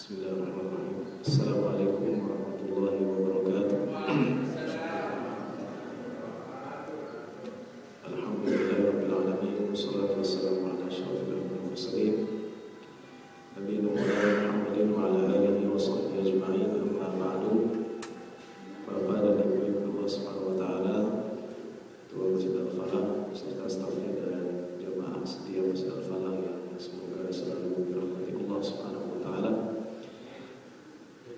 Bismillahirrahmanirrahim. Assalamualaikum warahmatullahi wabarakatuh. Alhamdulillahirabbil alamin, wassalatu wassalamu ala asyrofil mursalin nabiyina Muhammadin wa ala alihi wa sahbihi ajma'in. Amma ba'du. Bapak dan Ibu Allah Subhanahu wa taala, Ketua Masjid Al-Falah serta stafnya dan jamaah setia Masjid Al-Falah yang semoga selalu dirahmati Allah Subhanahu wa taala.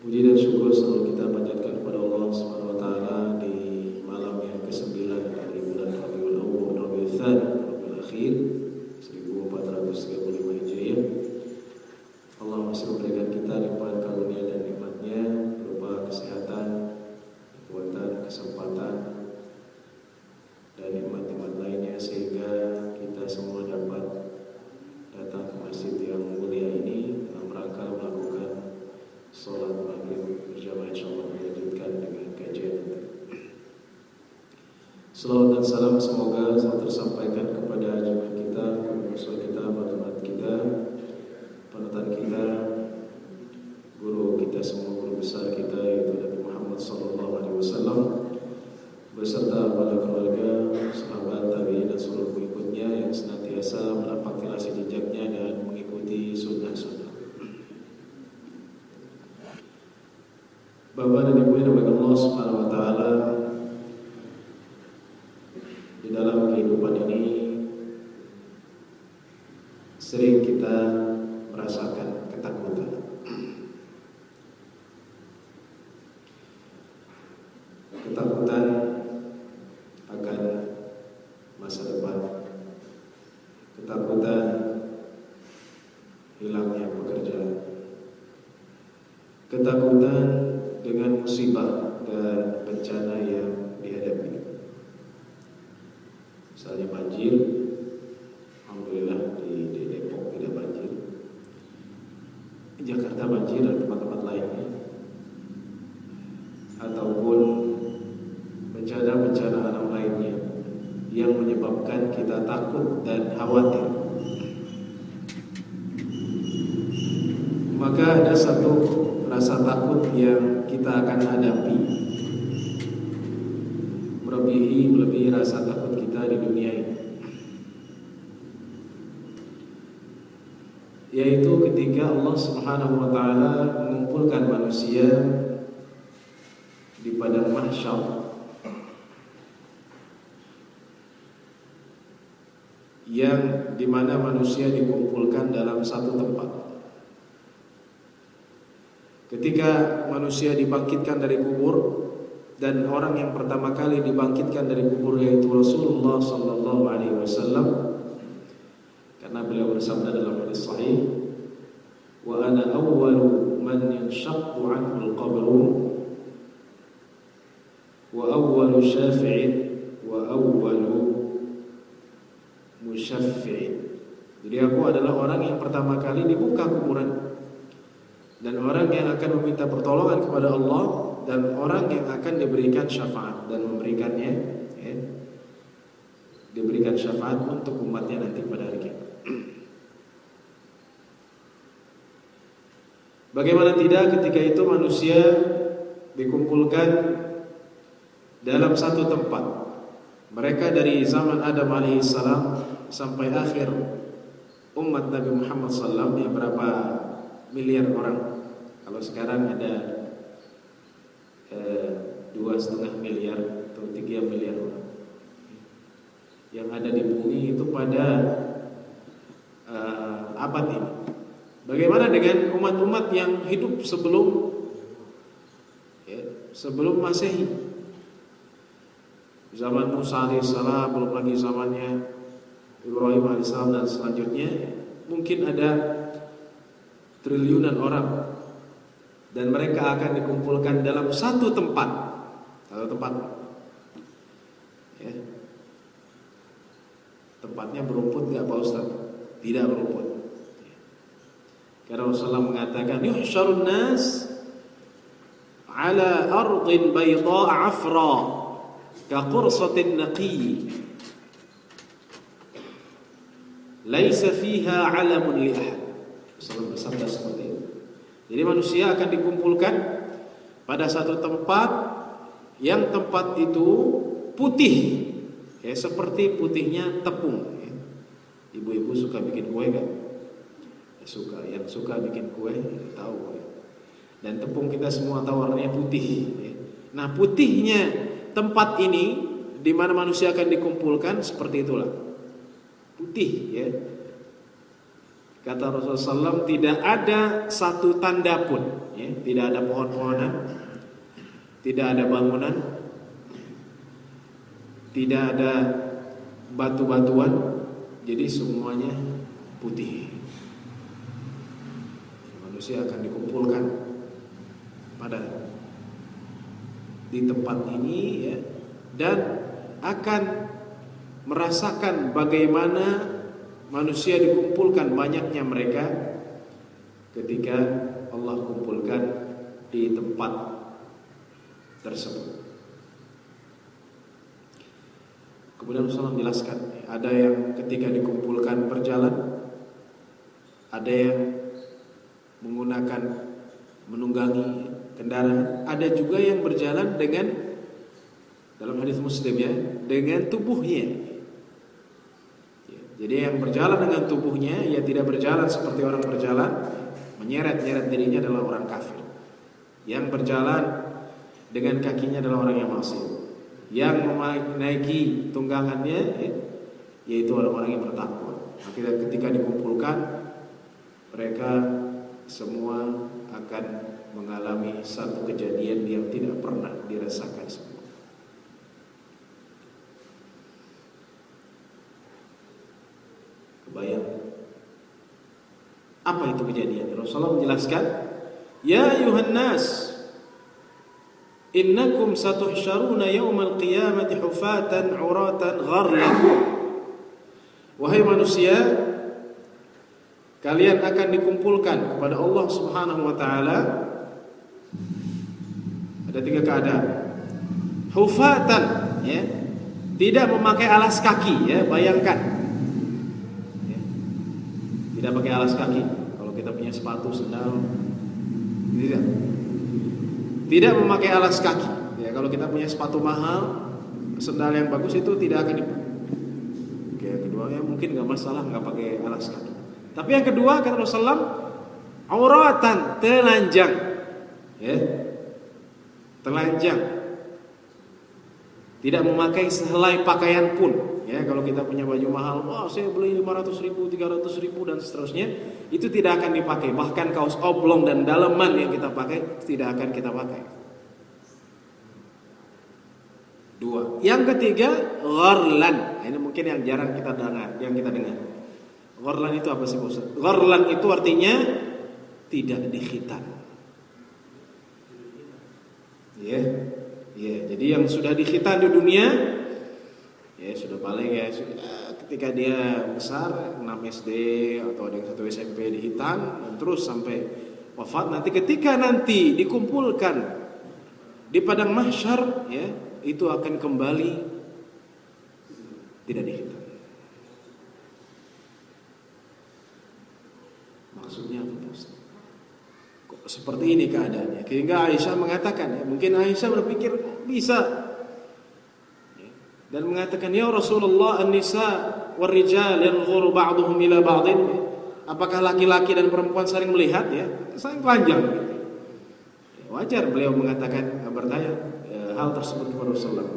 Puji dan syukur selalu kita panjatkan kepada Allah Subhanahu wa taala di malam yang ke-9 dari bulan Rabiul Awwal, Rabiul Tsani, Rabiul Akhir 1435 Hijriah. Allah masih memberikan kita limpahan karunia dan nikmat-Nya berupa kesehatan, kekuatan, kesempatan dan nikmat-nikmat lainnya sehingga kita semua dapat datang ke masjid yang mulia ini dalam rangka melakukan sholat maghrib berjamaah, insyaallah melanjutkan dengan kajian. Salawat dan salam semoga selalu tersampaikan kepada jemaah kita, musuh kita, panutan kita, guru kita semua, guru besar kita yaitu Nabi Muhammad SAW beserta para keluarga, sahabat, tabi'in dan seluruh pengikutnya yang senantiasa menapak tirasi jejaknya dan mengikuti sunnah-sunnah. Bapak dan Ibu yang dimuliakan Allah Subhanahu wa taala, di dalam kehidupan ini sering kita merasakan ketakutan. Ketakutan akan masa depan, ketakutan hilangnya pekerjaan, ketakutan dengan musibah dan bencana yang dihadapi. Misalnya banjir, alhamdulillah di Depok tidak banjir. Di Jakarta banjir dan tempat-tempat lainnya. Ataupun bencana-bencana alam lainnya yang menyebabkan kita takut dan khawatir. Maka ada satu rasa takut yang kita akan hadapi melebihi rasa takut kita di dunia ini, yaitu ketika Allah Subhanahu wa taala mengumpulkan manusia di padang mahsyar yang dimana manusia dikumpulkan dalam satu tempat. Ketika manusia dibangkitkan dari kubur, dan orang yang pertama kali dibangkitkan dari kubur yaitu Rasulullah sallallahu alaihi wasallam, karena beliau bersabda dalam hadis sahih, wa ana awwalu man yanshaqqu 'anhu al-qabru wa awwalu syafi'in wa awwalu musyaffi'in. Jadi aku adalah orang yang pertama kali dibuka kuburan, dan orang yang akan meminta pertolongan kepada Allah, dan orang yang akan diberikan syafaat dan memberikannya, diberikan syafaat untuk umatnya nanti pada hari kiamat. Bagaimana tidak ketika itu manusia dikumpulkan dalam satu tempat. Mereka dari zaman Adam alaihissalam sampai akhir umat Nabi Muhammad SAW yang berapa miliar orang. Kalau sekarang ada 2,5 miliar atau 3 miliar orang yang ada di bumi itu pada abad ini. Bagaimana dengan umat-umat yang hidup sebelum Masehi? Zaman Musa alaihissalam, belum lagi zamannya Ibrahim alaihissalam dan selanjutnya, mungkin ada triliunan orang, dan mereka akan dikumpulkan dalam satu tempat. Ya. Tempatnya berumput nggak Pak Ustaz? Tidak berumput. Karena Rasulullah mengatakan, yuhsyarun nas ala ardin bayda afra ka qursatin naqi laisa fiha alamun li ahad. Rasulullah bersabda seperti itu. Jadi manusia akan dikumpulkan pada satu tempat, yang tempat itu putih, ya, seperti putihnya tepung. Ya. Ibu-ibu suka bikin kue kan? Ya, suka. Yang suka bikin kue tahu. Ya. Dan tepung kita semua tahu warnanya putih. Ya. Nah, putihnya tempat ini di mana manusia akan dikumpulkan seperti itulah, putih. Ya. Kata Rasulullah SAW, tidak ada satu tanda pun, ya, tidak ada pohon-pohonan, tidak ada bangunan, tidak ada batu-batuan, jadi semuanya putih. Manusia akan dikumpulkan pada di tempat ini, ya, dan akan merasakan bagaimana manusia dikumpulkan banyaknya mereka ketika Allah kumpulkan di tempat tersebut. Kemudian Rasulullah menjelaskan, ada yang ketika dikumpulkan berjalan, ada yang menggunakan menunggangi kendaraan, ada juga yang berjalan dengan, dalam hadis Muslim, ya, dengan tubuhnya. Jadi yang berjalan dengan tubuhnya, ia tidak berjalan seperti orang berjalan menyeret-nyeret dirinya adalah orang kafir. Yang berjalan dengan kakinya adalah orang yang maksiat. Yang menaiki tunggangannya, ya, yaitu orang-orang yang bertakwa. Nah, ketika dikumpulkan, mereka semua akan mengalami satu kejadian yang tidak pernah dirasakan sebelumnya. Kebayang apa itu kejadian? Rasulullah menjelaskan, ya ayuhan nas, innakum satuhsyaruna yawmal qiyamati hufatan uratan gharlan. Wahai manusia, kalian akan dikumpulkan kepada Allah Subhanahu wa taala. Ada 3 keadaan. Hufatan, ya, tidak memakai alas kaki, ya, bayangkan. Tidak pakai alas kaki. Kalau kita punya sepatu, sendal, tidak memakai alas kaki. Ya, kalau kita punya sepatu mahal, sendal yang bagus itu tidak akan dipakai. Oke, yang kedua, ya mungkin nggak masalah nggak pakai alas kaki. Tapi yang kedua, kata Rasulullah, auratan, telanjang, ya, telanjang, tidak memakai sehelai pakaian pun. Ya, kalau kita punya baju mahal, wah saya beli 500.000, 300.000 dan seterusnya, itu tidak akan dipakai. Bahkan kaos oblong dan daleman yang kita pakai tidak akan kita pakai. 2. Yang ketiga, gharlan. Ini mungkin yang jarang kita dengar, Gharlan itu apa sih, Ustaz? Gharlan itu artinya tidak dikhitan. Ya, jadi yang sudah dikhitan di dunia, ya sudah balik, ya ketika dia besar 6 SD atau ada yang 1 SMP dihitan dan terus sampai wafat. Nanti ketika dikumpulkan di padang mahsyar, ya, itu akan kembali tidak dihitan. Maksudnya apa, Ustaz? Kok seperti ini keadaannya? Sehingga Aisyah mengatakan, ya, mungkin Aisyah berpikir bisa, dan mengatakan, ya Rasulullah, an-nisa wal rijal yanzuru ba'dhum ila ba'dhin. Apakah laki-laki dan perempuan saling melihat, ya? Saling telanjang. Wajar beliau mengatakan, bertanya hal tersebut kepada Rasulullah.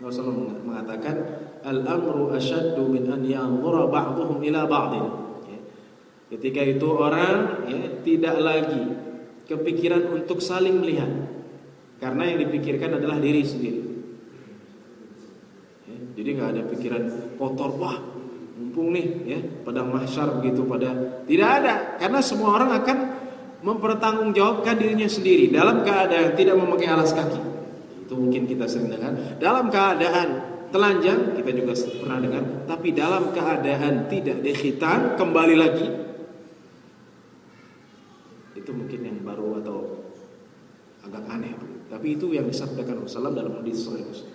Rasulullah mengatakan, al-amru ashaddu min an yanzura ba'dhum ila ba'dhin. Ketika itu orang, ya, tidak lagi kepikiran untuk saling melihat, karena yang dipikirkan adalah diri sendiri. Jadi nggak ada pikiran kotor, wah mumpung nih, ya, padang mahsyar begitu, tidak ada, karena semua orang akan mempertanggungjawabkan dirinya sendiri dalam keadaan tidak memakai alas kaki. Itu mungkin kita sering dengar. Dalam keadaan telanjang kita juga pernah dengar, tapi dalam keadaan tidak dikhitan, kembali lagi, itu mungkin yang baru atau agak aneh. Tapi itu yang disabdakan Rasulullah dalam hadis Sahih Muslim.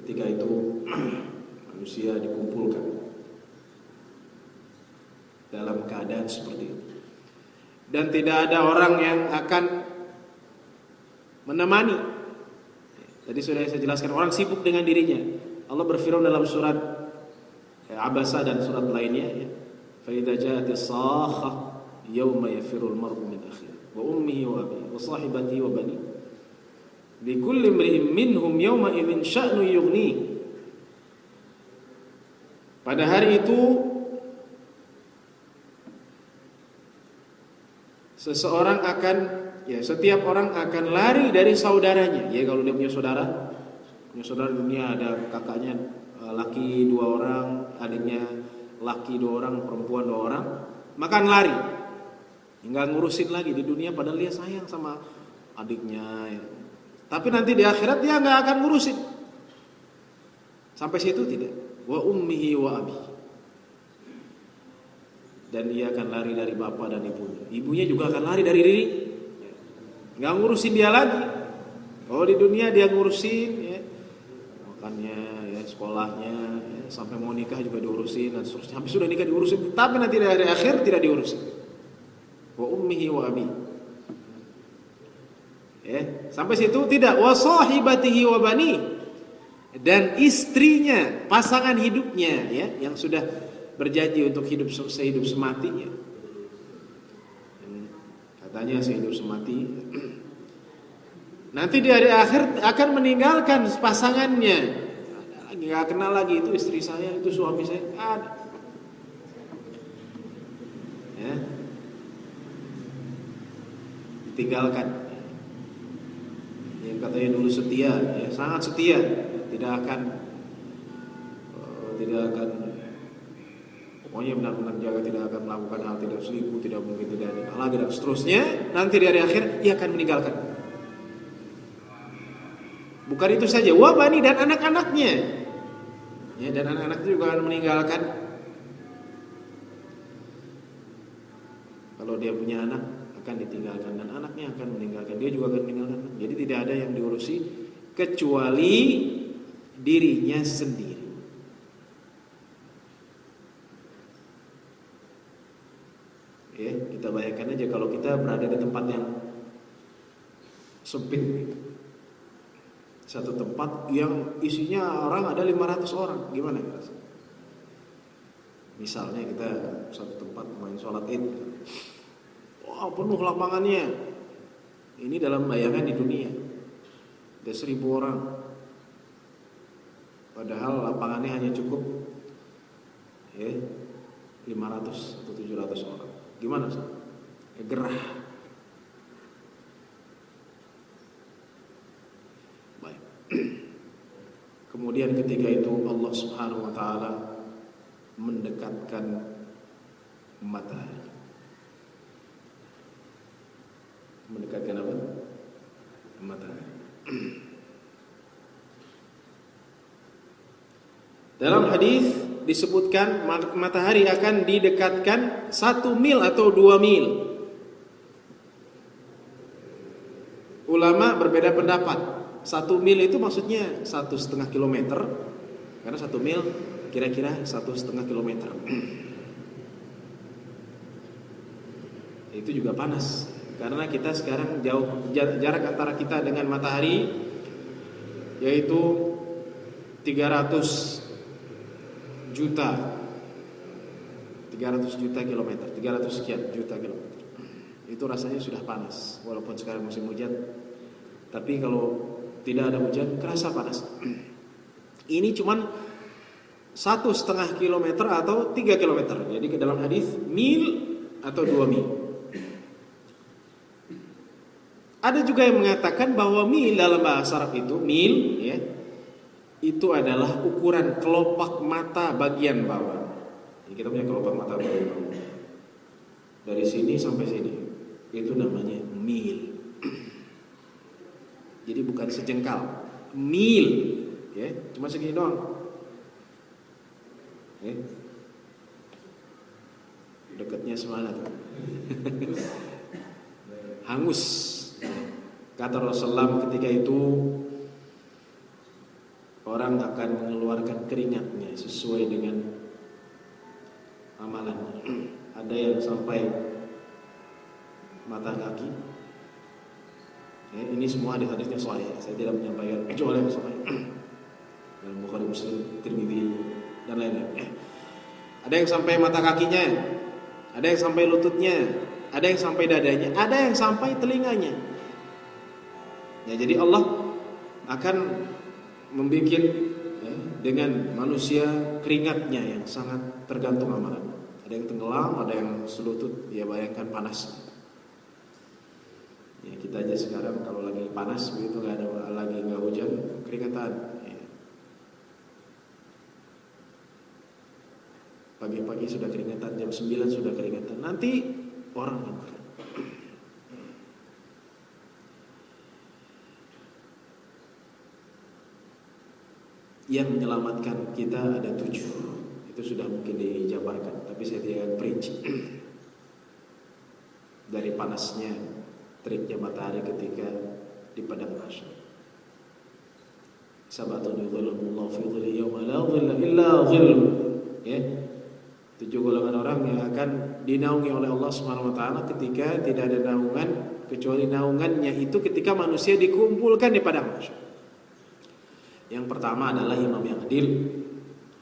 Ketika itu manusia dikumpulkan dalam keadaan seperti itu. Dan tidak ada orang yang akan menemani. Tadi sudah saya jelaskan, orang sibuk dengan dirinya. Allah berfirman dalam surat Abasa dan surat lainnya, ya. Fa idza ja'atis sakhah yauma yafirul mar'u min akhihi wa ummihi wa abihi wa sahibatihi wa bani. Bi kulli imri'in minhum yawma idzin sya'nu yughni. Pada hari itu setiap orang akan lari dari saudaranya. Ya, kalau dia punya saudara dunia, ada kakaknya laki 2 orang, adiknya laki 2 orang, perempuan 2 orang, makan lari. Enggak ngurusin lagi di dunia, padahal dia sayang sama adiknya, ya. Tapi nanti di akhirat dia enggak akan ngurusin. Sampai situ tidak. Wa ummihi wa abi. Dan dia akan lari dari bapak dan ibunya. Ibunya juga akan lari dari diri. Enggak ngurusin dia lagi. Kalau di dunia dia ngurusin, ya, makannya, ya, sekolahnya, ya, sampai mau nikah juga diurusin dan seterusnya. Habis sudah nikah diurusin, tapi nanti dari akhir tidak diurusin. Wa ummihi wa abi. Ya, sampai situ tidak. Wa sahibatihi wa bani. Dan istrinya, pasangan hidupnya, ya, yang sudah berjanji untuk hidup sehidup sematinya. Katanya sehidup semati. Nanti di hari akhir akan meninggalkan pasangannya. Nggak kenal lagi, itu istri saya, itu suami saya. Ada. Ya. Ditinggalkan. Yang katanya dulu setia, ya, sangat setia, tidak akan pokoknya benar-benar jaga, tidak akan melakukan hal tidak selingkuh, tidak mungkin tidak nikah lagi dan seterusnya. Nanti di hari akhir ia akan meninggalkan. Bukan itu saja, wabani dan anak-anaknya, ya, dan anak-anaknya juga akan meninggalkan. Kalau dia punya anak akan ditinggalkan dan anaknya akan meninggalkan, dia juga akan meninggalkan. Jadi tidak ada yang diurusi kecuali dirinya sendiri. Ya, kita bayangkan aja kalau kita berada di tempat yang sempit, satu tempat yang isinya orang ada 500 orang, gimana ya? Misalnya kita satu tempat main sholat id, wah penuh lapangannya. Ini dalam bayangan di dunia ada 1000 orang, padahal lapangannya hanya cukup 500 atau 700 orang. Gimana sih? Gerah. Baik. Kemudian ketika itu Allah Subhanahu wa taala mendekatkan matahari. Mendekatkan apa? Matahari. Dalam hadis disebutkan matahari akan didekatkan 1 mil atau 2 mil. Ulama berbeda pendapat. 1 mil itu maksudnya 1,5 kilometer, karena 1 mil kira-kira 1,5 kilometer. Itu juga panas, karena kita sekarang jauh, jarak antara kita dengan matahari yaitu 300 juta kilometer, 300 sekian juta kilometer. Itu rasanya sudah panas, walaupun sekarang musim hujan. Tapi kalau tidak ada hujan, kerasa panas. Ini cuman 1,5 kilometer atau 3 kilometer. Jadi ke dalam hadis mil atau 2 mil. Ada juga yang mengatakan bahwa mil dalam bahasa Arab itu mil, ya, itu adalah ukuran kelopak mata bagian bawah. Jadi kita punya kelopak mata bagian bawah. Dari sini sampai sini, itu namanya mil. Jadi bukan sejengkal, mil, ya, cuma segini doang. Ya. Dekatnya semana tuh? Hangus. Kata Rasulullah ketika itu, orang akan mengeluarkan keringatnya sesuai dengan amalannya. ada yang sampai mata kaki. Ya, ini semua hadis-hadisnya sahih. Saya tidak menyampaikan kecuali yang sahih. Dalam Bukhari, Muslim, Tirmidzi dan lain-lain. Ada yang sampai mata kakinya, ada yang sampai lututnya, ada yang sampai dadanya, ada yang sampai telinganya. Ya, jadi Allah akan membuat dengan manusia keringatnya yang sangat tergantung amalan. Ada yang tenggelam, ada yang selutut. Ya bayangkan panas. Ya kita aja sekarang kalau lagi panas begitu lagi nggak hujan keringatan. Ya. Pagi-pagi sudah keringatan, jam 9 sudah keringatan. Nanti orang gimana? Yang menyelamatkan kita ada 7. Itu sudah mungkin dijabarkan, tapi saya tidak perinci. Dari panasnya teriknya matahari ketika di padang mahsyar. Sabatun yudhilluhumullahu fi dhillihi yawma la dhilla illa dhilluh. Ya. 7 golongan orang yang akan dinaungi oleh Allah Subhanahu wa taala ketika tidak ada naungan kecuali naungannya itu ketika manusia dikumpulkan di padang mahsyar. Yang pertama adalah imam yang adil.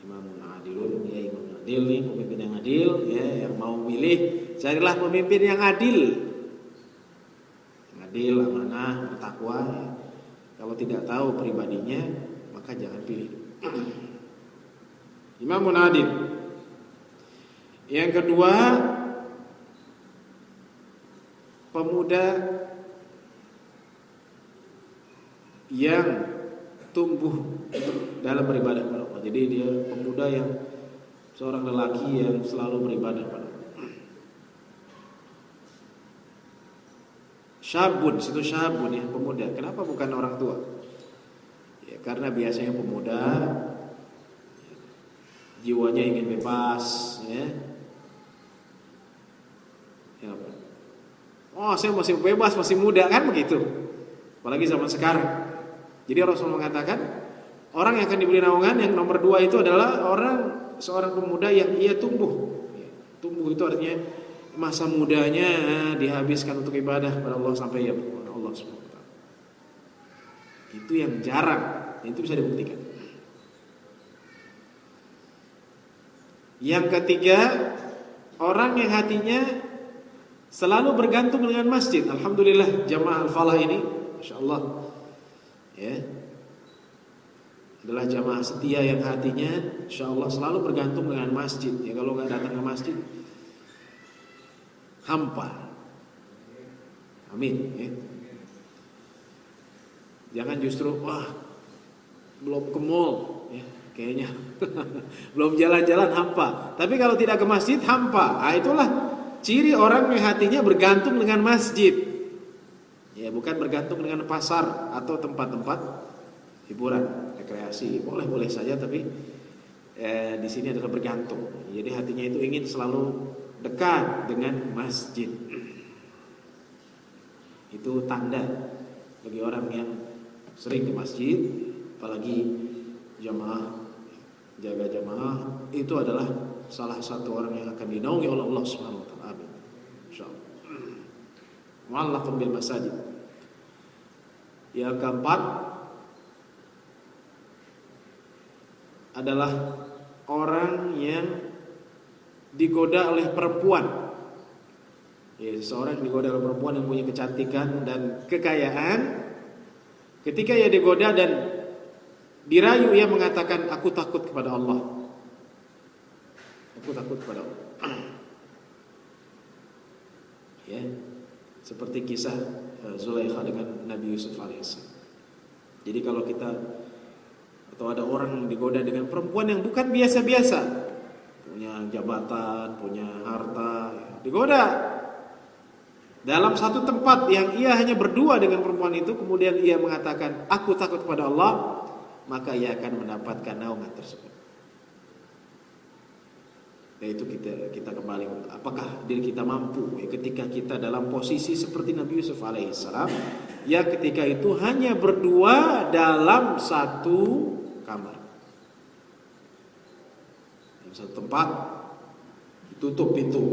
Imamun adilun, ya imam yang adil nih, pemimpin yang adil, ya yang mau milih, carilah pemimpin yang adil. Adil, amanah, bertakwa. Kalau tidak tahu pribadinya, maka jangan pilih. Imamun adil. Yang kedua, pemuda yang tumbuh dalam beribadah kepada Allah. Jadi dia pemuda yang seorang lelaki yang selalu beribadah kepada Allah. Syabun, situ syabun ya, pemuda. Kenapa bukan orang tua? Ya, karena biasanya pemuda jiwanya ingin bebas, ya. Ya apa? Oh, saya masih bebas, masih muda kan begitu. Apalagi zaman sekarang. Jadi Rasul mengatakan orang yang akan diberi naungan yang nomor 2 itu adalah seorang pemuda yang ia tumbuh. Ya, tumbuh itu artinya masa mudanya dihabiskan untuk ibadah kepada Allah sampai ya Allah SWT. Itu yang jarang, itu bisa dibuktikan. Yang ketiga, orang yang hatinya selalu bergantung dengan masjid. Alhamdulillah jamaah Al-Falah ini, Masya Allah, ya, adalah jamaah setia yang hatinya Insya Allah selalu bergantung dengan masjid. Ya kalau nggak datang ke masjid hampa. Amin. Ya. Jangan justru belum ke mall, ya, kayaknya belum jalan-jalan hampa. Tapi kalau tidak ke masjid hampa. Itulah ciri orang yang hatinya bergantung dengan masjid. Ya bukan bergantung dengan pasar atau tempat-tempat hiburan, rekreasi. Boleh-boleh saja, tapi di sini adalah bergantung. Jadi hatinya itu ingin selalu dekat dengan masjid. Itu tanda bagi orang yang sering ke masjid, apalagi jamaah, jaga jamaah, itu adalah salah satu orang yang akan dinaungi oleh Allah Subhanahu wa taala. Amin. Insyaallah. Mu'allaqun bil masajid. Yang keempat adalah orang yang digoda oleh perempuan. Ya, seseorang digoda oleh perempuan yang punya kecantikan dan kekayaan. Ketika ia digoda dan dirayu, ia mengatakan, aku takut kepada Allah. Aku takut kepada Allah. Ya, seperti kisah Zulaikha dengan Nabi Yusuf alaihissalam. Jadi kalau kita atau ada orang digoda dengan perempuan yang bukan biasa-biasa, punya jabatan, punya harta, digoda dalam satu tempat yang ia hanya berdua dengan perempuan itu, kemudian ia mengatakan aku takut kepada Allah, maka ia akan mendapatkan naungan tersebut. Yaitu kita kembali, apakah diri kita mampu ketika kita dalam posisi seperti Nabi Yusuf alaihissalam, ya ketika itu hanya berdua dalam satu kamar, dalam satu tempat, ditutup pintu,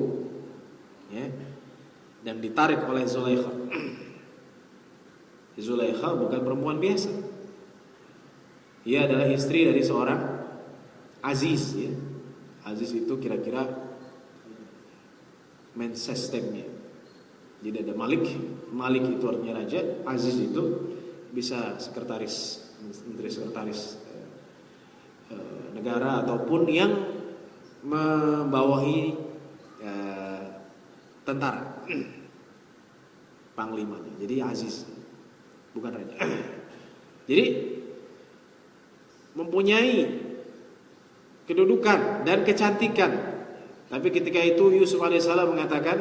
ya, dan ditarik oleh Zulaikha. Zulaikha bukan perempuan biasa. Ia adalah istri dari seorang Aziz, ya. Aziz itu kira-kira main systemnya. Jadi ada Malik, Malik itu artinya raja, Aziz itu bisa sekretaris, menteri sekretaris negara ataupun yang membawahi tentara, panglimanya. Jadi Aziz, bukan raja. Jadi mempunyai kedudukan dan kecantikan. Tapi ketika itu Yusuf alaihissalam mengatakan,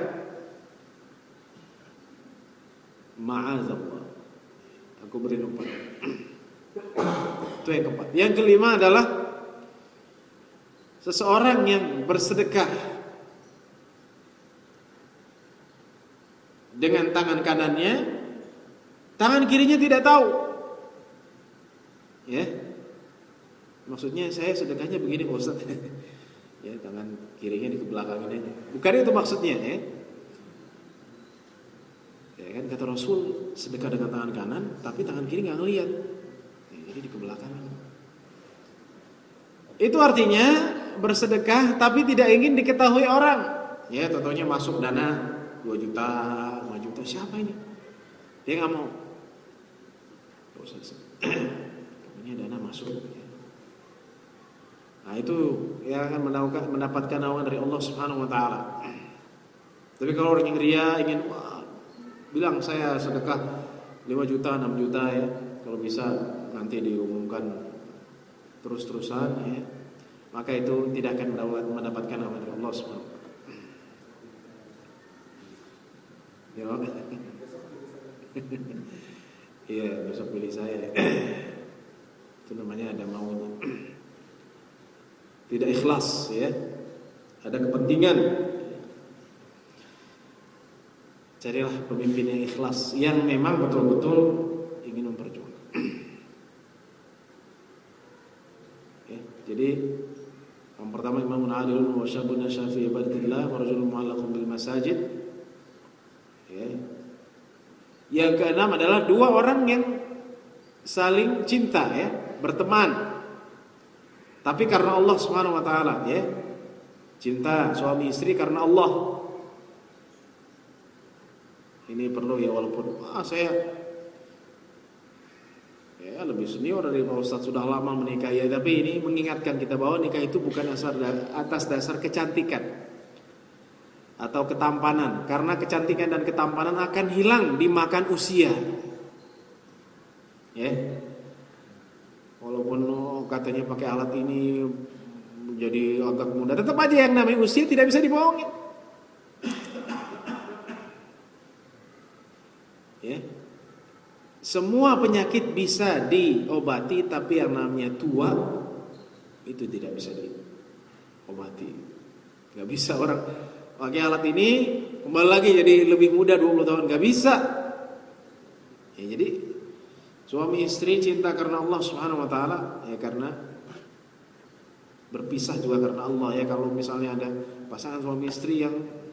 ma'azallah, aku berlindung pada. Itu yang keempat. Yang kelima adalah seseorang yang bersedekah dengan tangan kanannya, tangan kirinya tidak tahu. Ya, maksudnya saya sedekahnya begini Pak Ustaz. Ya, tangan kirinya di kebelakangin aja. Bukan itu maksudnya, ya. Ya kan kata Rasul, sedekah dengan tangan kanan, tapi tangan kiri nggak ngelihat. Ya, jadi di kebelakangin. Itu artinya bersedekah tapi tidak ingin diketahui orang. Ya, contohnya masuk dana 2 juta, 5 juta, siapa ini? Dia nggak mau. Ini dana masuk. Nah itu yang akan mendapatkan naungan dari Allah Subhanahu Wa Taala. Tapi kalau orang yang ria ingin bilang saya sedekah 5 juta, 6 juta ya, kalau bisa nanti diumumkan terus-terusan ya, maka itu tidak akan mendapatkan naungan dari Allah Subhanahu Wa Taala. Ya, iya besok pilih saya. Itu namanya ada maunya. Tidak ikhlas ya. Ada kepentingan. Carilah pemimpin yang ikhlas, yang memang betul-betul ingin memperjuangkan. Ya, jadi yang pertama imamun adilun wa syabun syafi'i ibadatillah wa rajulun mu'allaqun bil masajid. Ya. Yang keenam adalah 2 orang yang saling cinta ya, berteman. Tapi karena Allah Subhanahu wa taala ya. Cinta suami istri karena Allah. Ini perlu ya, walaupun saya ya lebih senior dari Pak Ustadz, sudah lama menikah ya, tapi ini mengingatkan kita bahwa nikah itu bukan atas dasar kecantikan atau ketampanan, karena kecantikan dan ketampanan akan hilang dimakan usia. Ya. Walaupun katanya pakai alat ini menjadi agak muda, tetap aja yang namanya usia tidak bisa dibohongin. Ya. Semua penyakit bisa diobati, tapi yang namanya tua itu tidak bisa diobati. Gak bisa orang pakai alat ini kembali lagi jadi lebih muda 20 tahun, gak bisa. Ya, jadi suami istri cinta karena Allah Subhanahu wa taala ya, karena berpisah juga karena Allah ya. Kalau misalnya ada pasangan suami istri yang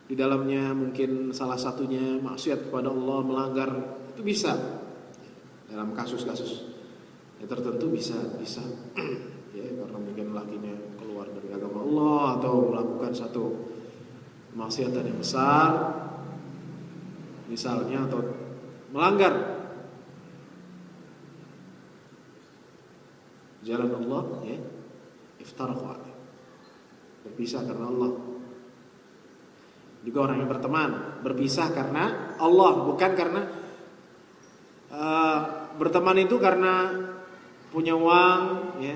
di dalamnya mungkin salah satunya maksiat kepada Allah, melanggar, itu bisa. Dalam kasus-kasus ya tertentu bisa ya, karena mungkin lakinya keluar dari agama Allah atau melakukan satu kemaksiatan yang besar misalnya, atau melanggar jalan Allah ya, iftaraqu alaihi, berpisah karena Allah. Juga orang yang berteman berpisah karena Allah, bukan karena berteman itu karena punya uang ya.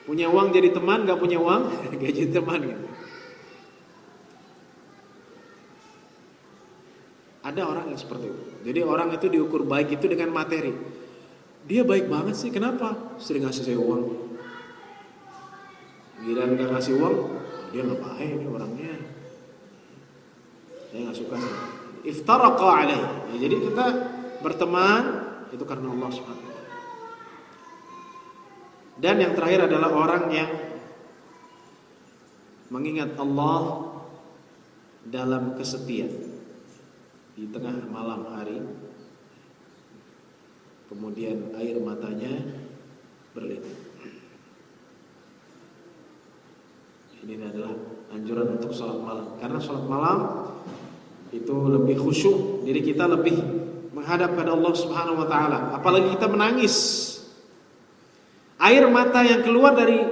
Punya uang jadi teman, gak punya uang gak jadi teman gitu. Ada orang yang seperti itu. Jadi orang itu diukur baik itu dengan materi. Dia baik banget sih, kenapa? Sering ngasih saya uang. Giliran gak ngasih uang, dia gak baik ini orangnya. Saya gak suka sih. Iftaraqa alaihi. Ya, jadi kita berteman itu karena Allah Subhanahu wa taala. Dan yang terakhir adalah orang yang mengingat Allah dalam kesepian di tengah malam hari, kemudian air matanya berlinang. Ini adalah anjuran untuk sholat malam, karena sholat malam itu lebih khusyuk, diri kita lebih menghadap pada Allah Subhanahu wa taala. Apalagi kita menangis, air mata yang keluar dari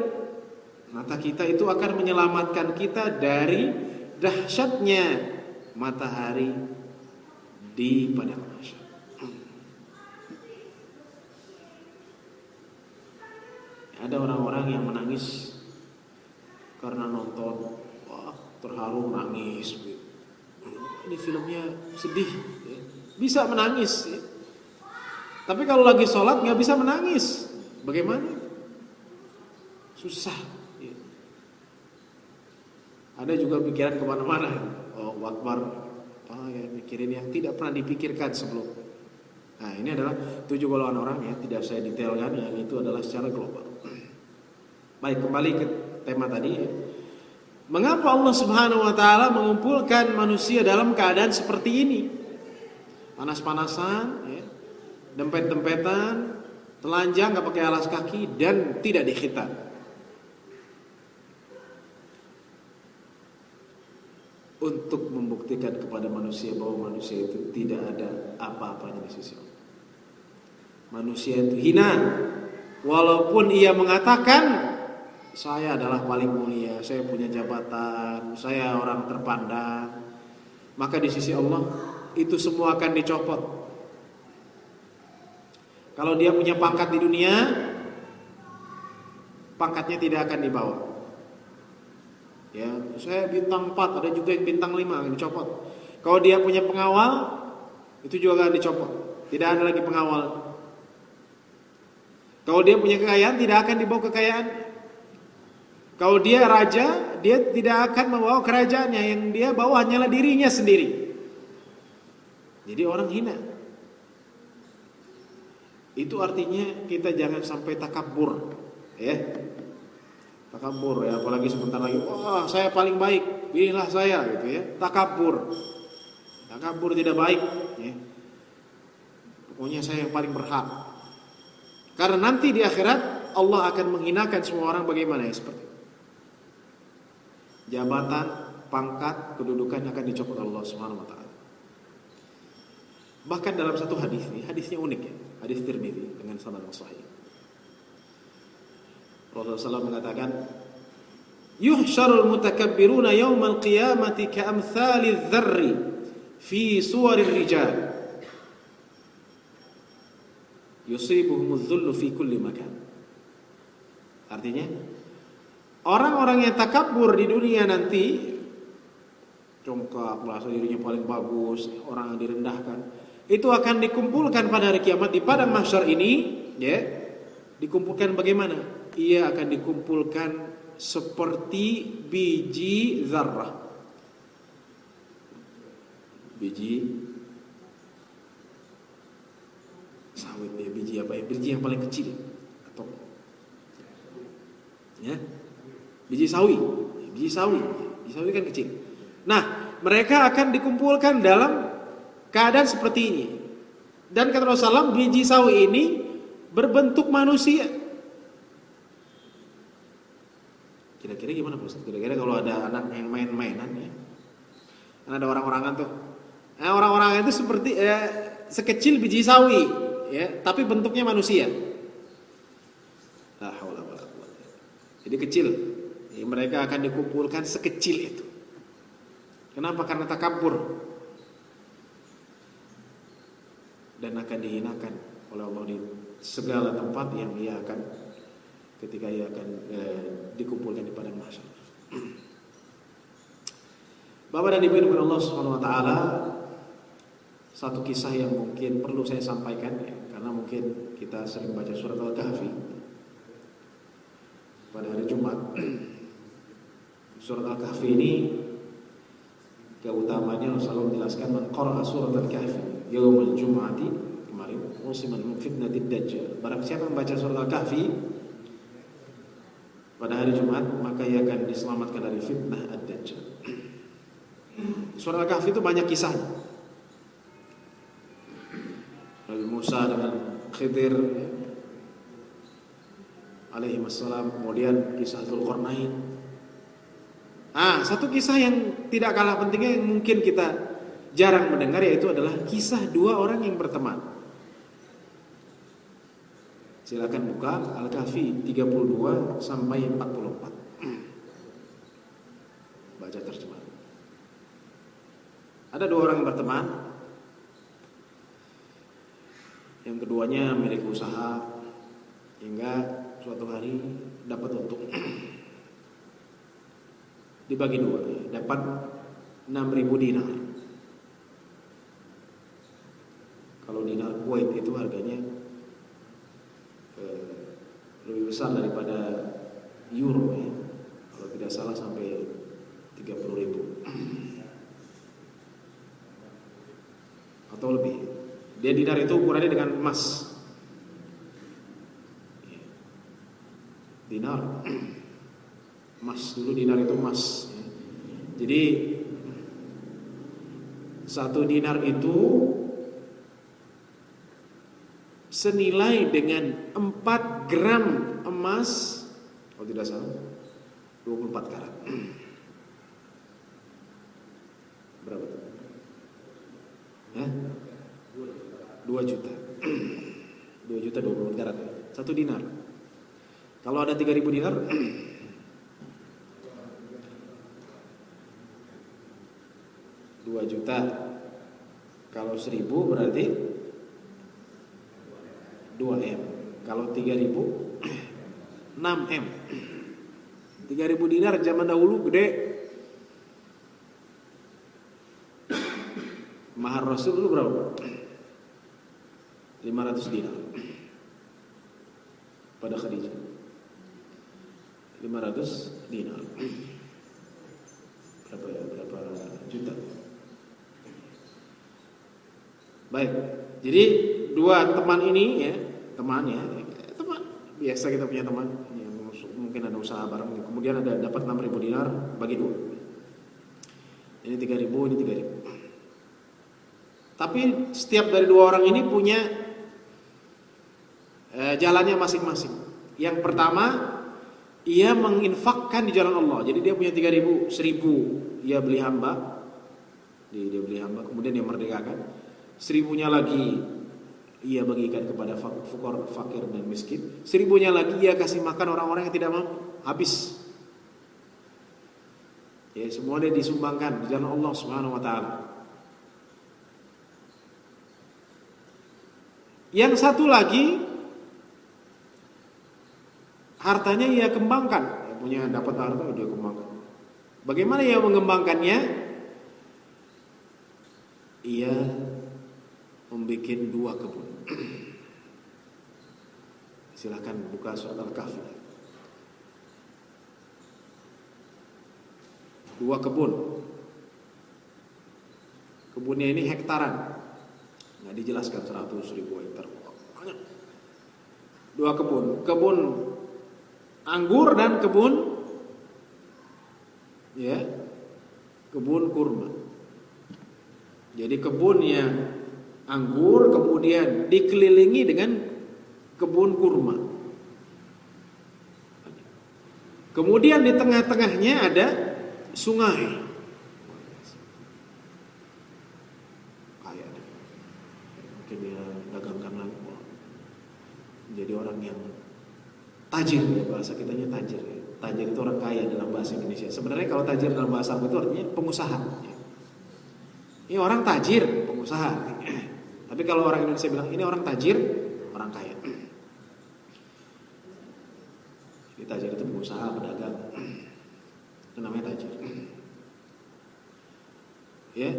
mata kita itu akan menyelamatkan kita dari dahsyatnya matahari di padang mahsyar. Ada orang-orang yang menangis karena nonton, wah terharu nangis. Ini filmnya sedih, ya. Bisa menangis, ya. Tapi kalau lagi sholat nggak bisa menangis, bagaimana? Susah. Ya. Ada juga pikiran kemana-mana. Oh Akbar, ya, mikirin yang tidak pernah dipikirkan sebelum. Nah ini adalah 7 golongan orang, ya, tidak saya detailkan, yang itu adalah secara global. Baik, kembali ke tema tadi, ya. Mengapa Allah Subhanahu wa taala mengumpulkan manusia dalam keadaan seperti ini? Panas-panasan, ya, dempet-dempetan, telanjang, enggak pakai alas kaki, dan tidak dikhitan. Untuk membuktikan kepada manusia bahwa manusia itu tidak ada apa-apanya di sisi Allah. Manusia itu hina, walaupun ia mengatakan saya adalah paling mulia, saya punya jabatan, saya orang terpandang, maka di sisi Allah itu semua akan dicopot. Kalau dia punya pangkat di dunia, pangkatnya tidak akan dibawa. Ya, saya bintang 4, ada juga yang bintang 5 akan dicopot. Kalau dia punya pengawal, itu juga akan dicopot. Tidak ada lagi pengawal. Kalau dia punya kekayaan, tidak akan dibawa kekayaan. Kalau dia raja, dia tidak akan membawa kerajaannya, yang dia bawa hanyalah dirinya sendiri. Jadi orang hina. Itu artinya kita jangan sampai takabur, ya. Takabur, ya, apalagi sebentar lagi, wah saya paling baik, pilihlah saya, gitu ya. Takabur. Takabur tidak baik, ya. Pokoknya saya yang paling berhak. Karena nanti di akhirat Allah akan menghinakan semua orang bagaimana, ya, seperti jabatan, pangkat, kedudukan akan dicopot Allah Subhanahu wa taala. Bahkan dalam satu hadis ini, hadisnya unik, ya, hadis Tirmidzi dengan sanad yang sahih. Rasulullah SAW mengatakan, "Yuhsyarul mutakabbiruna yaumal qiyamati ka'amsalidz dzarri fi suwarir rijal. Yusibuhumudz dzullu fi kulli makan." Artinya, orang-orang yang takabur di dunia nanti, congkak, merasa dirinya paling bagus, orang yang direndahkan, itu akan dikumpulkan pada hari kiamat di padang mahsyar ini, ya. Dikumpulkan bagaimana? Ia akan dikumpulkan seperti biji zarrah. Biji sawit, ya, biji apa ya? Biji yang paling kecil, atau ya, biji sawi. Biji sawi kan kecil. Nah, mereka akan dikumpulkan dalam keadaan seperti ini. Dan kata Rasulullah SAW, biji sawi ini berbentuk manusia. Kira-kira gimana Pak Ustaz? Kira-kira kalau ada anak yang main-mainan, ya, kan ada orang-orangan tuh. Nah, orang-orangan itu seperti sekecil biji sawi, ya, tapi bentuknya manusia. La haula wala quwwata. Jadi kecil. Ya, mereka akan dikumpulkan sekecil itu. Kenapa? Karena takabur. Dan akan dihinakan oleh Allah di segala tempat yang ia akan, ketika ia akan dikumpulkan di padang mahsyar. Bapak dan Ibu yang Allah Subhanahu wa taala, satu kisah yang mungkin perlu saya sampaikan, ya, karena mungkin kita sering baca surat Al-Kahfi pada hari Jumat. Surat Al-Kahfi ini keutamaannya Rasulullah menjelaskan, man qara'a surat Al-Kahfi yaumul jum'ati, kemarin, musiman min fitnatid dajjal. Barang siapa membaca surat Al-Kahfi pada hari Jumat, maka ia akan diselamatkan dari fitnah ad-dajjal. Surah Al-Kahfi itu banyak kisah. Nabi Musa dengan Khidir alaihi wassalam, kemudian kisah Dzulqarnain. Satu kisah yang tidak kalah pentingnya yang mungkin kita jarang mendengar, yaitu adalah kisah dua orang yang berteman. Silakan buka Al-Kahfi 32 sampai 44. Baca terjemah. Ada dua orang yang berteman. Yang keduanya memiliki usaha hingga suatu hari dapat untung. Dibagi dua, dapat 6.000 dinar. Kalau dinar Kuwait itu harganya lebih besar daripada euro ya. Kalau tidak salah sampai 30.000 atau lebih. Dia dinar itu ukurannya dengan emas. Dinar emas, dulu dinar itu emas. Jadi 1 dinar itu senilai dengan 4 gram emas, kalau tidak salah 24 karat. Berapa? 2 juta. 2 juta 24 karat. 1 dinar. Kalau ada 3.000 dinar, 2 juta. Kalau 1.000 berarti 2M. Kalau 3.000 6M. 3.000 dinar zaman dahulu gede. Mahar Rasul dulu berapa? 500 dinar pada Khadijah. 500 dinar. Berapa juta? Baik. Jadi dua teman ini ya, teman biasa kita punya teman yang mungkin ada usaha bareng, kemudian ada dapat 6.000 dinar bagi dua. Ini 3.000, ini 3.000. Tapi setiap dari dua orang ini punya jalannya masing-masing. Yang pertama, ia menginfakkan di jalan Allah. Jadi dia punya 3.000, 1.000 ia beli hamba. Dia beli hamba, kemudian dia merdekakan. 1.000-nya lagi ia bagikan kepada fakir dan miskin. 1.000-nya lagi ia kasih makan orang-orang yang tidak mampu. Habis. Ya, semuanya disumbangkan di jalan Allah Subhanahu wa taala. Yang satu lagi hartanya ia kembangkan. Dia punya dapat harta dia kembangkan. Bagaimana ia mengembangkannya? Ia membuat 2 kebun. Silakan buka surat Al-Kahfi. 2 kebun. Kebunnya ini hektaran. Nggak dijelaskan 100.000 hektar. Banyak. 2 kebun. Kebun anggur dan kebun kurma. Jadi kebunnya anggur kemudian dikelilingi dengan kebun kurma. Kemudian di tengah-tengahnya ada sungai. Kaya deh. Mungkin dia dagangkan lagi. Jadi orang yang tajir ya, bahasa kitanya tajir ya. Tajir itu orang kaya dalam bahasa Indonesia. Sebenarnya kalau tajir dalam bahasa Arab itu artinya pengusaha. Ini orang tajir, pengusaha. Tapi kalau orang Indonesia bilang ini orang tajir, orang kaya. Jadi tajir itu pengusaha, pedagang. Itu namanya tajir. Ya,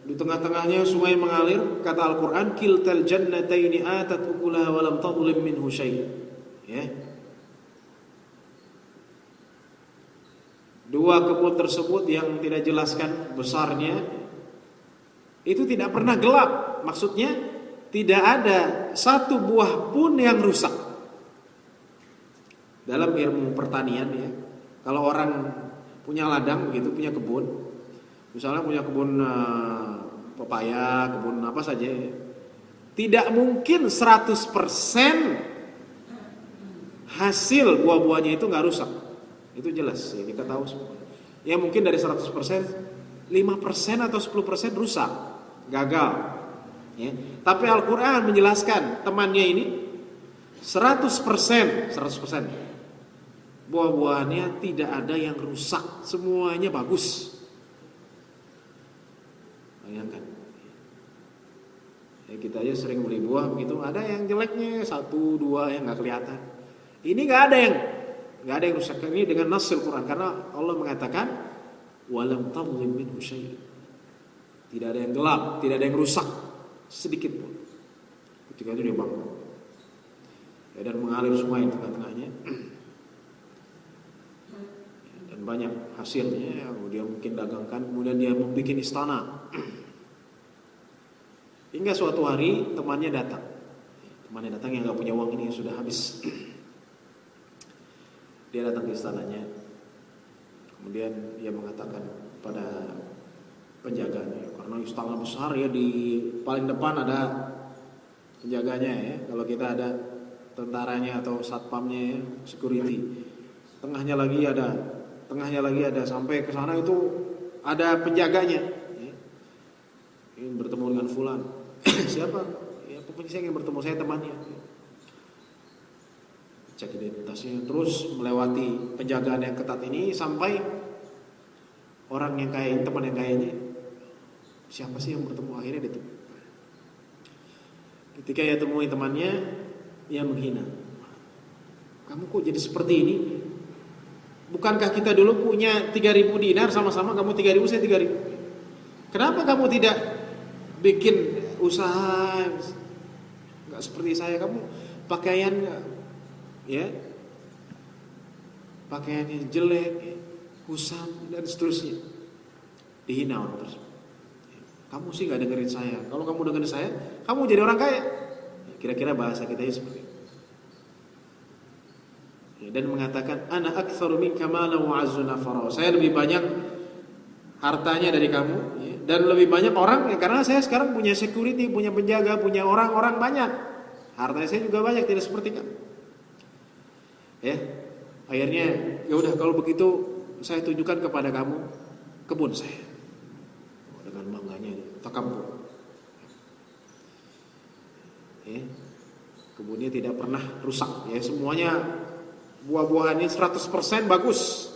di tengah-tengahnya sungai mengalir. Kata Al-Quran, kiltal jannataini atat ukulaha walam tadlim minhu syai'. Ya. 2 kebun tersebut yang tidak jelaskan besarnya itu tidak pernah gelap. Maksudnya tidak ada satu buah pun yang rusak. Dalam ilmu pertanian ya, kalau orang punya ladang gitu, punya kebun, Misalnya punya kebun pepaya, kebun apa saja. Tidak mungkin 100% hasil buah-buahnya itu nggak rusak. Itu jelas ya, kita tahu semua. Ya mungkin dari 100% 5% atau 10% rusak, gagal. Ya. Tapi Al-Quran menjelaskan temannya ini 100% buah-buahnya tidak ada yang rusak, semuanya bagus. Bayangkan. Ya, kita aja sering beli buah begitu, ada yang jeleknya 1-2 yang nggak kelihatan. Ini nggak ada yang rusak. Ini dengan nas Al-Quran, karena Allah mengatakan walam tadlim minhu syai'. Tidak ada yang gelap, tidak ada yang rusak sedikit pun. Ketika itu dia bangun. Ya, dan mengalir semua di tengah-tengahnya. Dan banyak hasilnya yang dia mungkin dagangkan, kemudian dia membuat istana. Hingga suatu hari temannya datang yang nggak punya uang, ini sudah habis. Dia datang ke istananya, kemudian dia mengatakan pada penjaganya, karena istana besar ya, di paling depan ada penjaganya ya, kalau kita ada tentaranya atau satpamnya ya, security. Tengahnya lagi ada sampai ke sana itu ada penjaganya. Ya. Ingin bertemu dengan fulan. Siapa? Ya pokoknya saya ingin bertemu, saya temannya. Cek identitasnya, terus melewati penjagaan yang ketat ini sampai orang yang kaya, teman yang kaya ini, siapa sih yang bertemu, akhirnya dia temui. Ketika dia temui temannya, ia menghina. Kamu kok jadi seperti ini? Bukankah kita dulu punya 3.000 dinar sama-sama, kamu 3.000 saya 3.000. Kenapa kamu tidak bikin usaha nggak seperti saya? Kamu pakaian ya, pakaiannya jelek, ya, kusam dan seterusnya. Dihina orang tersebut. Kamu sih nggak dengerin saya. Kalau kamu dengerin saya, kamu jadi orang kaya. Kira-kira bahasa kita seperti itu. Ya, dan mengatakan ana aktsaru minka malan wa azzu nafara. Saya lebih banyak hartanya dari kamu, ya, dan lebih banyak orang, ya, karena saya sekarang punya security, punya penjaga, punya orang-orang banyak. Hartanya saya juga banyak, tidak seperti kamu. Ya, akhirnya ya udah kalau begitu saya tunjukkan kepada kamu kebun saya. Dengan bangganya takabur. Ya, kebunnya tidak pernah rusak. Ya, semuanya buah-buahannya 100% bagus.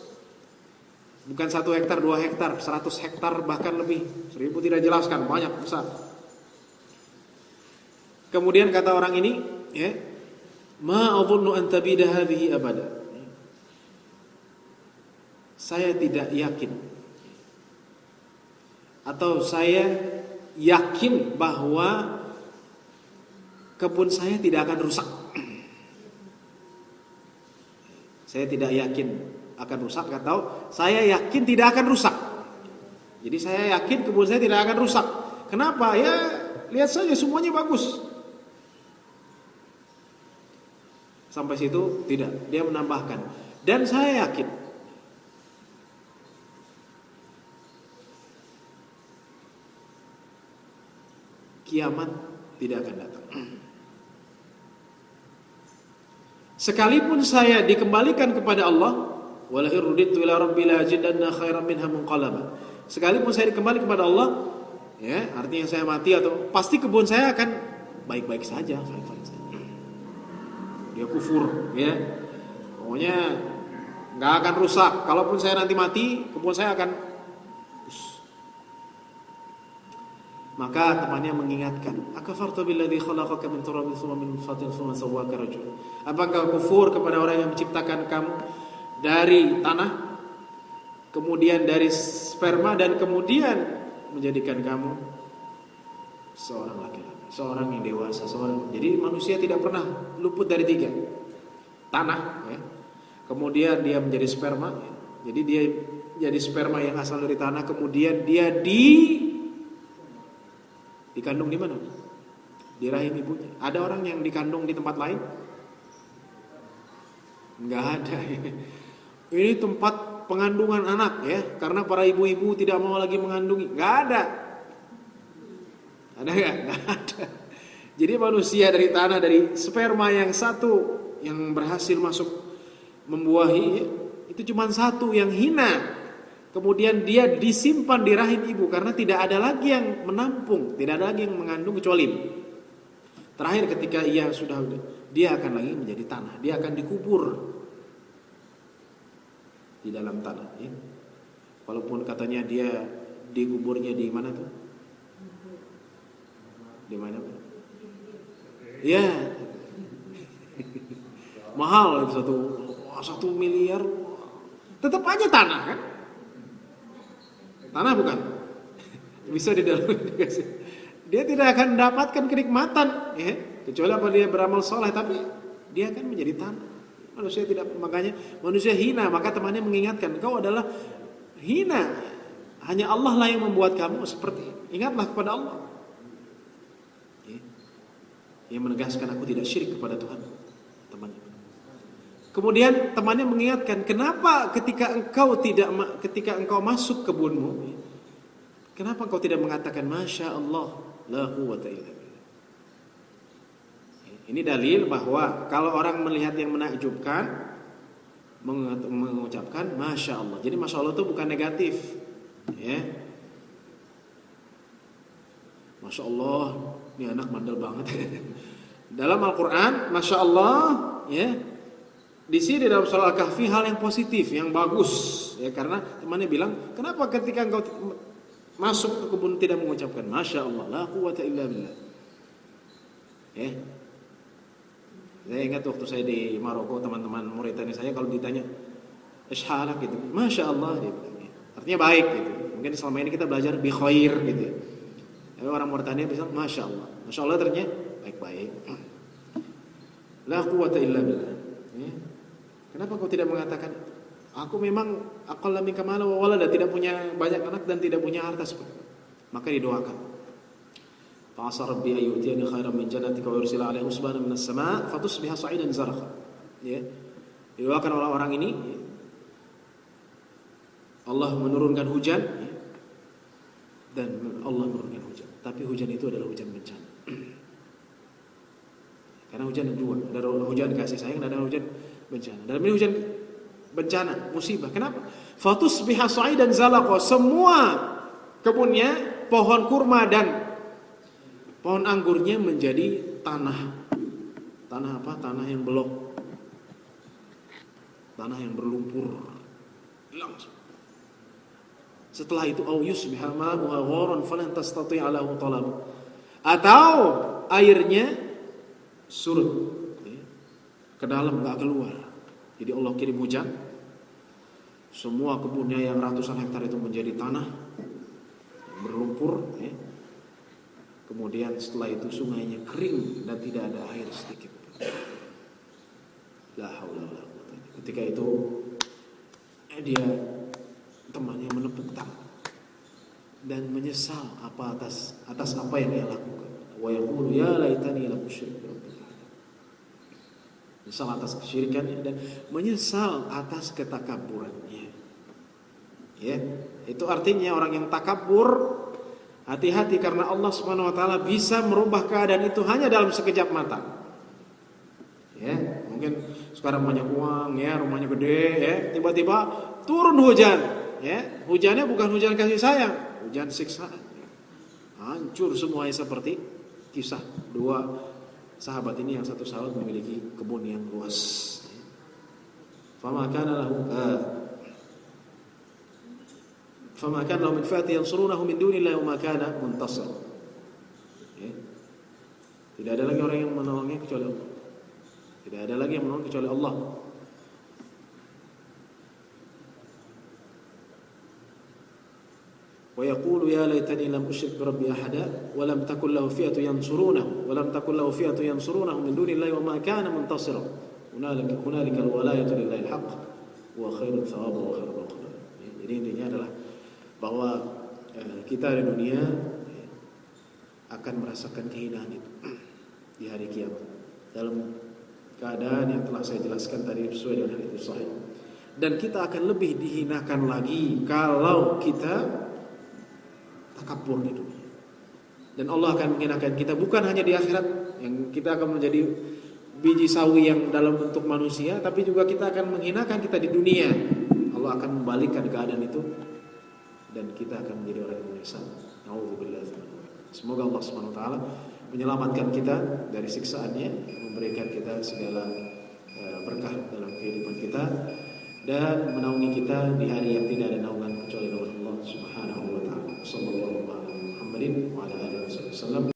Bukan 1 hektar, 2 hektar, 100 hektar bahkan lebih. 1000 tidak jelaskan, banyak besar. Kemudian kata orang ini, ya, ma adhunnu an tabida hadhihi abada. Saya tidak yakin, atau saya yakin bahwa kebun saya tidak akan rusak. Saya tidak yakin akan rusak, atau saya yakin tidak akan rusak. Jadi saya yakin kebun saya tidak akan rusak. Kenapa? Ya lihat saja semuanya bagus. Sampai situ tidak. Dia menambahkan, dan saya yakin kiamat tidak akan datang. Sekalipun saya dikembalikan kepada Allah, wala irudittu ila rabbil ajidanna khairan minha munqalaba. Sekalipun saya dikembali kepada Allah, ya, artinya saya mati atau pasti kebun saya akan baik-baik saja, baik-baik saja. Dia kufur, ya. Pokoknya enggak akan rusak. Kalaupun saya nanti mati, kebun saya akan. Maka temannya mengingatkan, akafarta billadzi khalaqaka min turabin tsumma min nutfatin tsumma sawwaka rajula. Apakah kufur kepada orang yang menciptakan kamu dari tanah, kemudian dari sperma, dan kemudian menjadikan kamu seorang laki-laki, seorang yang dewasa, seorang. Jadi manusia tidak pernah luput dari 3. Tanah, ya. Kemudian dia menjadi sperma, ya. Jadi dia jadi sperma yang asal dari tanah, kemudian dia dikandung di mana? Di rahim ibunya. Ada orang yang dikandung di tempat lain? Enggak ada. Ini tempat pengandungan anak ya, karena para ibu-ibu tidak mau lagi mengandungi. Nggak ada. Ada nggak? Nggak ada. Jadi manusia dari tanah, dari sperma yang satu yang berhasil masuk membuahi ya, itu cuma satu yang hina. Kemudian dia disimpan di rahim ibu karena tidak ada lagi yang menampung, tidak ada lagi yang mengandung kecuali ibu. Terakhir ketika dia akan lagi menjadi tanah, dia akan dikubur di dalam tanah ya. Walaupun katanya dia dikuburnya di mana tuh? Di mana? Ya. Mahal itu 1 miliar. Tetap aja tanah kan? Tanah bukan? Bisa di dalam dikasih. Dia tidak akan mendapatkan kenikmatan ya, kecuali apa dia beramal soleh, tapi dia akan menjadi tanah. Manusia tidak, makanya manusia hina. Maka temannya mengingatkan, kau adalah hina. Hanya Allah lah yang membuat kamu seperti. Ingatlah kepada Allah ya, yang menegaskan aku tidak syirik kepada Tuhan. Temannya. Kemudian temannya mengingatkan, kenapa ketika engkau masuk kebunmu, kenapa engkau tidak mengatakan Masya Allah, la quwwata illa billah. Ini dalil bahwa kalau orang melihat yang menakjubkan, mengucapkan Masya Allah. Jadi Masya Allah itu bukan negatif ya. Masya Allah, ini anak bandel banget. Dalam Al-Quran Masya Allah ya, di sini dalam surah Al-Kahfi hal yang positif, yang bagus ya, karena temannya bilang, kenapa ketika engkau masuk ke kebun tidak mengucapkan Masya Allah, la quwwata illa billah ya. Saya ingat waktu saya di Maroko, teman-teman Mauritania saya kalau ditanya ishalak gitu, Masya Allah dia bilang, ya. Artinya baik gitu. Mungkin selama ini kita belajar bi khair gitu ya. Tapi orang Mauritania bilang Masya Allah. Masya Allah ternyata baik-baik. La quwwata illa billah ya. Kenapa kau tidak mengatakan aku memang aqalla minka mala wa walada, tidak punya banyak anak dan tidak punya harta seperti itu. Maka didoakan. Fa'asa rabbi ayyutiyani khairan min jannatika wa yursila 'alaihi husbanan minas sama' fatusbiha sa'idan zarakha. Ya. Didoakan oleh orang ini ya. Allah menurunkan hujan ya. Dan Allah menurunkan hujan. Tapi hujan itu adalah hujan bencana. Karena hujan ada dua, ada hujan kasih sayang dan ada hujan bencana. Dalam ini hujan bencana, musibah. Kenapa? Fatusbiha sa'idan zalaqa. Semua kebunnya, pohon kurma dan pohon anggurnya menjadi tanah. Tanah apa? Tanah yang belok. Tanah yang berlumpur. Langsung. Setelah itu au yusbiha ma'uha gharan falan tastati'a lahu talab. Atau airnya surut ke dalam, enggak keluar. Jadi Allah kirim hujan, semua kebunnya yang ratusan hektar itu menjadi tanah berlumpur ya. Kemudian setelah itu sungainya kering dan tidak ada air sedikit. La haula wala quwwata. Ketika itu dia temannya menepuk tangan dan menyesal atas apa yang dia lakukan. Wa yaqulu ya laitani lam usyrik bi rabbil alamin. Menyesal atas kesyirikannya dan menyesal atas ketakaburannya. Ya, itu artinya orang yang takabur, hati-hati karena Allah Subhanahu wa taala bisa merubah keadaan itu hanya dalam sekejap mata. Ya, mungkin sekarang banyak uang ya, rumahnya gede ya, tiba-tiba turun hujan, ya. Hujannya bukan hujan kasih sayang, hujan siksaan. Hancur semuanya seperti kisah dua sahabat ini, yang satu sahabat memiliki kebun yang luas. Fama kana lahu min fati yansurunahu min dunillahi wa ma kana muntasir. Ya. Tidak ada lagi orang yang menolongnya kecuali Allah. Tidak ada lagi yang menolong kecuali Allah. Wa yaqulu ya laitani lam usyrik bi rabbi ahada wa lam takul lahu fi'atun yansurunahu min dunillahi wa ma kana muntasira. Hunalika al-walayatu lillahi al-haq wa khairun thawaban wa khairun uqba. Jadi intinya adalah bahwa kita di dunia akan merasakan kehinaan itu di hari kiamat dalam keadaan yang telah saya jelaskan tadi sesuai dengan hadis sahih. Dan kita akan lebih dihinakan lagi kalau kita takabur di dunia. Dan Allah akan menghinakan kita bukan hanya di akhirat, yang kita akan menjadi biji sawi yang dalam bentuk manusia, tapi juga kita akan menghinakan kita di dunia. Allah akan membalikkan keadaan itu dan kita akan menjadi orang yang menyesal. Nauzubillah. Semoga Allah Subhanahu wa taala menyelamatkan kita dari siksaannya, memberikan kita segala berkah dalam kehidupan kita dan menaungi kita di hari yang tidak ada naungan kecuali naungan Allah Subhanahu wa taala. Sallallahu alaihi Muhammadin wa ala alihi wasallam.